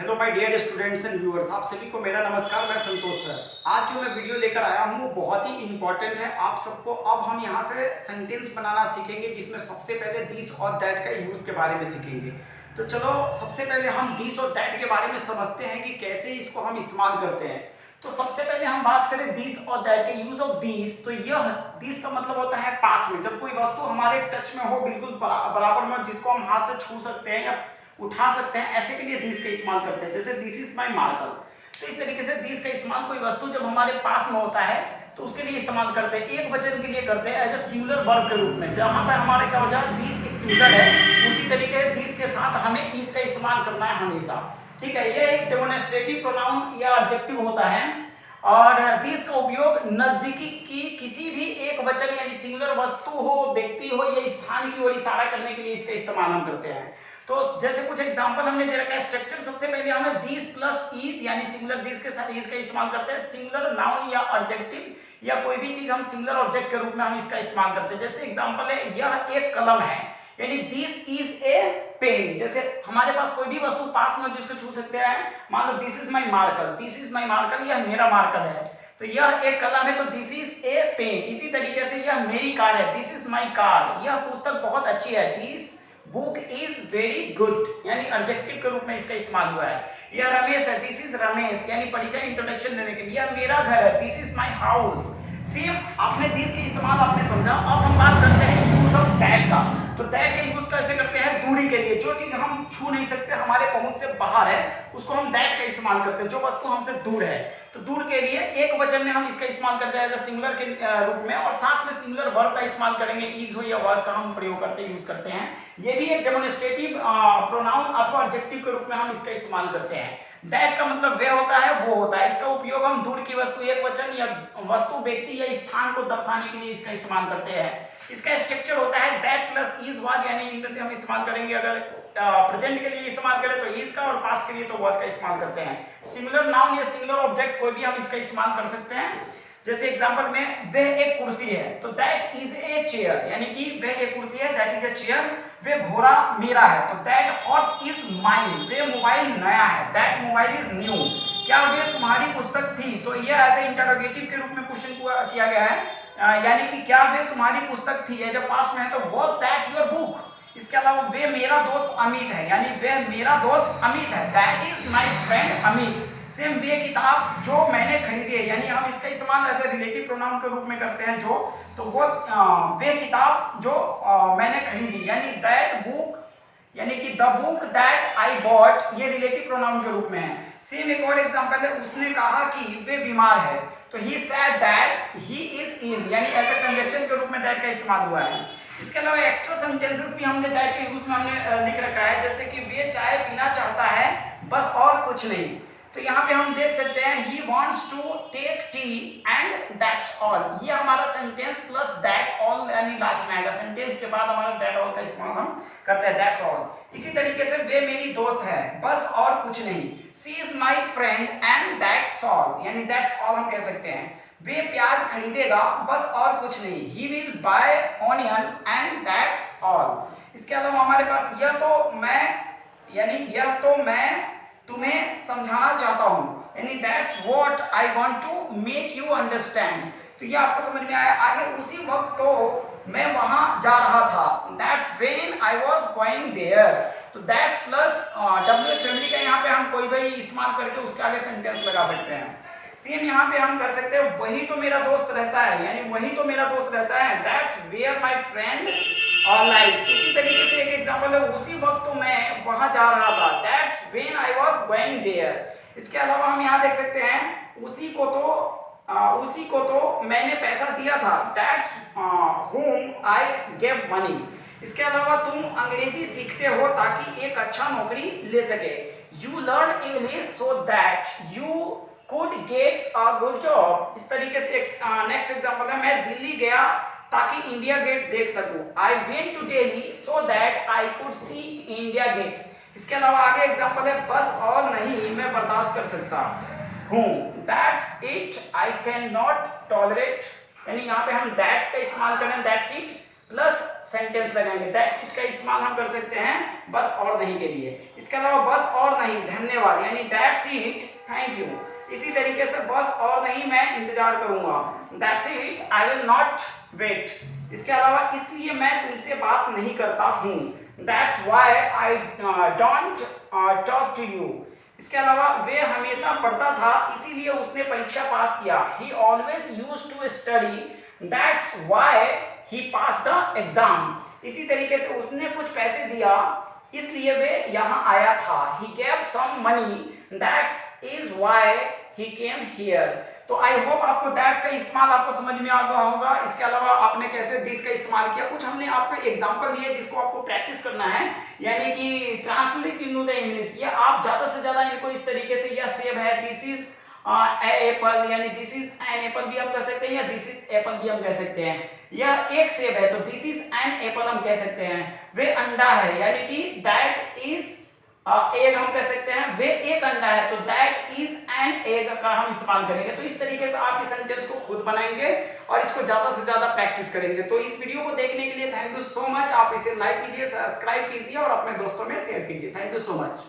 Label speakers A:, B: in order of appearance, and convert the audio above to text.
A: Hello my dear students and viewers, आप सभी को मेरा नमस्कार। मैं संतोष सर। आज जो मैं वीडियो लेकर आया हूँ वो बहुत ही इंपॉर्टेंट है आप सबको। अब हम यहाँ से सेंटेंस बनाना सीखेंगे जिसमें सबसे पहले दिस और दैट का यूज़ के बारे में सीखेंगे। तो चलो सबसे पहले हम दिस और दैट के बारे में समझते हैं कि कैसे इसको हम इस्तेमाल करते हैं। तो सबसे पहले हम बात करें दिस और दैट के यूज ऑफ दिस। तो यह दिस का मतलब होता है पास में, जब कोई वस्तु हमारे टच में हो, बिल्कुल बराबर में, जिसको हम हाथ से छू सकते हैं या उठा सकते हैं, ऐसे के लिए दिस का इस्तेमाल करते हैं। जैसे दिस इज माई मार्कल। तो इस तरीके से दिस का इस्तेमाल कोई वस्तु जब हमारे पास में होता है तो उसके लिए इस्तेमाल करते हैं। एक वचन के लिए करते हैं एज ए सिंगुलर वर्ब के रूप में। जहां पर हमारे क्या हो जाए, दिस एक सिंगुलर है, उसी तरीके से दिस के साथ हमें इज का इस्तेमाल करना है हमेशा। ठीक है, यह एक डेमोन्स्ट्रेटिव प्रोनाउन या एडजेक्टिव होता है और दिस का उपयोग नजदीकी की किसी भी एक वचन यानी सिंगुलर वस्तु हो, व्यक्ति हो या स्थान की ओर इशारा करने के लिए इसका इस्तेमाल हम करते हैं। तो जैसे कुछ एग्जांपल हमने दे रखा है स्ट्रक्चर। सबसे पहले हमें दिस प्लस इज यानी सिंगुलर दिस के साथ इज का इस्तेमाल करते हैं। सिंगुलर नाउन या एडजेक्टिव या कोई भी चीज हम सिंगुलर ऑब्जेक्ट के रूप में हम इसका इस्तेमाल करते हैं। जैसे एग्जांपल है, यह एक कलम है, यानी दिस इज ए पेन। जैसे हमारे पास कोई भी वस्तु पास में जिसको छू सकते हैं, मान लो this is my marker, this is my marker, यह मेरा मार्कल है। तो यह एक कलम है तो दिस इज ए पेन। इसी तरीके से यह मेरी कार है, दिस इज माई कार, यह पुस्तक बहुत अच्छी है, this book is very good, यानी एडजेक्टिव के रूप में इसका इस्तेमाल हुआ है। यह रमेश है, दिस इज रमेश, यानी परिचय इंट्रोडक्शन देने के लिए। यह मेरा घर है, this is my house. Same आपने दिस के इस्तेमाल आपने समझा। अब हम बात करते हैं यूज ऑफ दैट का। तो दैट का यूज कैसे करते हैं, दूरी के लिए। जो चीज हम छू नहीं सकते, हमारे पहुंच से बाहर है, उसको हम दैट का इस्तेमाल करते हैं। जो वस्तु हमसे दूर है, तो दूर के लिए एक वचन में हम इसका इस्तेमाल करते हैं सिंगुलर के रूप में, और साथ में सिंगुलर वर्ब का इस्तेमाल करेंगे। इज हो या वाज का हम प्रयोग करते हैं, यूज करते हैं। ये भी एक डेमोन्स्ट्रेटिव प्रोनाउन अथवा एडजेक्टिव के रूप में हम इसका इस्तेमाल करते हैं। दैट का मतलब वह होता है, वो होता है। इसका उपयोग हम दूर की वस्तु, एक वचन या वस्तु, व्यक्ति या स्थान को दर्शाने के लिए इसका इस्तेमाल करते हैं। इसका स्ट्रक्चर होता है दैट प्लस इज वाज, यानी इनमें से हम इस्तेमाल करेंगे। अगर प्रेजेंट के लिए इस्तेमाल करें तो इज का, और पास्ट के लिए तो वाज का इस्तेमाल करते हैं। सिंगुलर नाउन या सिंगुलर ऑब्जेक्ट कोई भी हम इसका इस्तेमाल कर सकते हैं। जैसे एग्जांपल में, वह एक कुर्सी है, तो दैट इज ए चेयर, यानी कि वह एक कुर्सी है, दैट इज ए चेयर। वह घोड़ा मेरा है, तो दैट हॉर्स इज माइन। वह मोबाइल नया है, दैट मोबाइल इज न्यू। क्या वह तुम्हारी पुस्तक थी, तो यह ऐसे इंटरोगेटिव के रूप में क्वेश्चन किया गया है, यानी कि क्या वह तुम्हारी पुस्तक थी, जब पास्ट में है तो वाज दैट योर बुक। इसके अलावा वे मेरा दोस्त अमित है, यानी वह मेरा दोस्त अमित है, that is my friend Amit. Same way किताब जो मैंने खरीदी है, यानी हम इसका इस्तेमाल एज ए रिलेटिव प्रोनाउन के रूप में करते हैं जो, तो वो वे किताब जो मैंने खरीदी, यानी दैट बुक, यानी कि the book that I bought, ये रिलेटिव प्रोनाउन के रूप में है। सेम एक और एग्जांपल है, उसने कहा कि वे बीमार है, तो he said that he is ill, यानी एज ए कंजक्शन के रूप में दैट का इस्तेमाल हुआ है। इसके अलावा एक्स्ट्रा सेंटेंसेस भी हमने दैट के यूज में हमने लिख रखा है। जैसे कि वे चाय पीना चाहता है, बस और कुछ नहीं। तो यहाँ पे हम देख सकते हैं, he wants to take tea and that's all। ये हमारा सेंटेंस प्लस that all यानी लास्ट में आएगा। सेंटेंस के बाद हमारा that all का इस्तेमाल हम करते हैं, that's all। इसी तरीके से वे मेरी दोस्त है, बस और कुछ नहीं। she is my friend and that's all, यानी that's all हम कह सकते हैं। वे प्याज खरीदेगा, बस और कुछ नहीं। he will buy onion and that's all। इसके अलावा हमारे पास यह तो मैं, यानी यह तो मैं तुम्हें समझाना चाहता हूं, यानी that's what I want to make you understand. तो ये आपको समझ में आया। आगे, उसी वक्त तो मैं वहां जा रहा था, that's when I was going there. तो दैट्स प्लस डब्ल्यू फैमिली का यहाँ पे हम कोई भी इस्तेमाल करके उसके आगे सेंटेंस लगा सकते हैं। सेम यहाँ पे हम कर सकते हैं, वही तो मेरा दोस्त रहता है, यानी वही तो मेरा दोस्त रहता है, that's where my friend lives. इसी तरीके से एक एग्जांपल है, उसी वक्त तो मैं वहां जा रहा था, that's when I was going there. इसके अलावा हम यहाँ देख सकते हैं, उसी को तो मैंने पैसा दिया था, that's whom I gave money। इसके अलावा तुम अंग्रेजी सीखते हो ताकि एक अच्छा नौकरी ले सके, you learn English so that you could get a good job। इस तरीके से एक नेक्स्ट एग्जांपल है, मैं दिल्ली गया ताकि इंडिया गेट देख सकूं, I went to Delhi so that I could see India Gate। इसके अलावा आगे एग्जांपल है, बस और नहीं मैं बर्दाश्त कर सकता हूं, that's it I cannot tolerate। यानी यहाँ पे हम दैट्स का इस्तेमाल करें, दैट्स इट प्लस सेंटेंस लगाएंगे। दैट्स इट का इस्तेमाल हम कर सकते हैं बस और नहीं के लिए। इसके अलावा बस और नहीं धन्यवाद यानी दैट्स इट, थैंक यू। इसी तरीके से बस और नहीं मैं इंतजार करूंगा, that's it I will not wait. इसके अलावा इसलिए मैं तुमसे बात नहीं करता हूँ, that's why I don't talk to you. इसके अलावा वे हमेशा पढ़ता था इसीलिए उसने परीक्षा पास किया, he always used to study, that's why he pass the exam. इसी तरीके से उसने कुछ पैसे दिया इसलिए वे यहाँ आया था, he gave some money, that's is why he came here. तो आई होप आपको दैट्स का इस्तेमाल आपको समझ में आ गया होगा। इसके अलावा आपने कैसे दिस का इस्तेमाल किया, कुछ हमने आपको एग्जांपल दिए जिसको आपको प्रैक्टिस करना है, यानी कि ट्रांसलेट इनटू द इंग्लिश। ये आप ज्यादा से ज्यादा इनको इस तरीके से, यह सेब है, दिस इज एप्पल, यानी दिस इज एन एप्पल भी हम कह सकते हैं, या दिस इज एप्पल भी हम कह सकते हैं। यह एक सेब है तो दिस इज एन एप्पल हम कह सकते हैं। वे अंडा है यानी कि दैट इज एग हम कह सकते हैं। वे एक अंडा है तो दैट इज एन एग का हम इस्तेमाल करेंगे। तो इस तरीके से आप इस सेंटेंस को खुद बनाएंगे और इसको ज्यादा से ज्यादा प्रैक्टिस करेंगे। तो इस वीडियो को देखने के लिए थैंक यू सो मच। आप इसे लाइक कीजिए, सब्सक्राइब कीजिए और अपने दोस्तों में शेयर कीजिए। Thank you so much.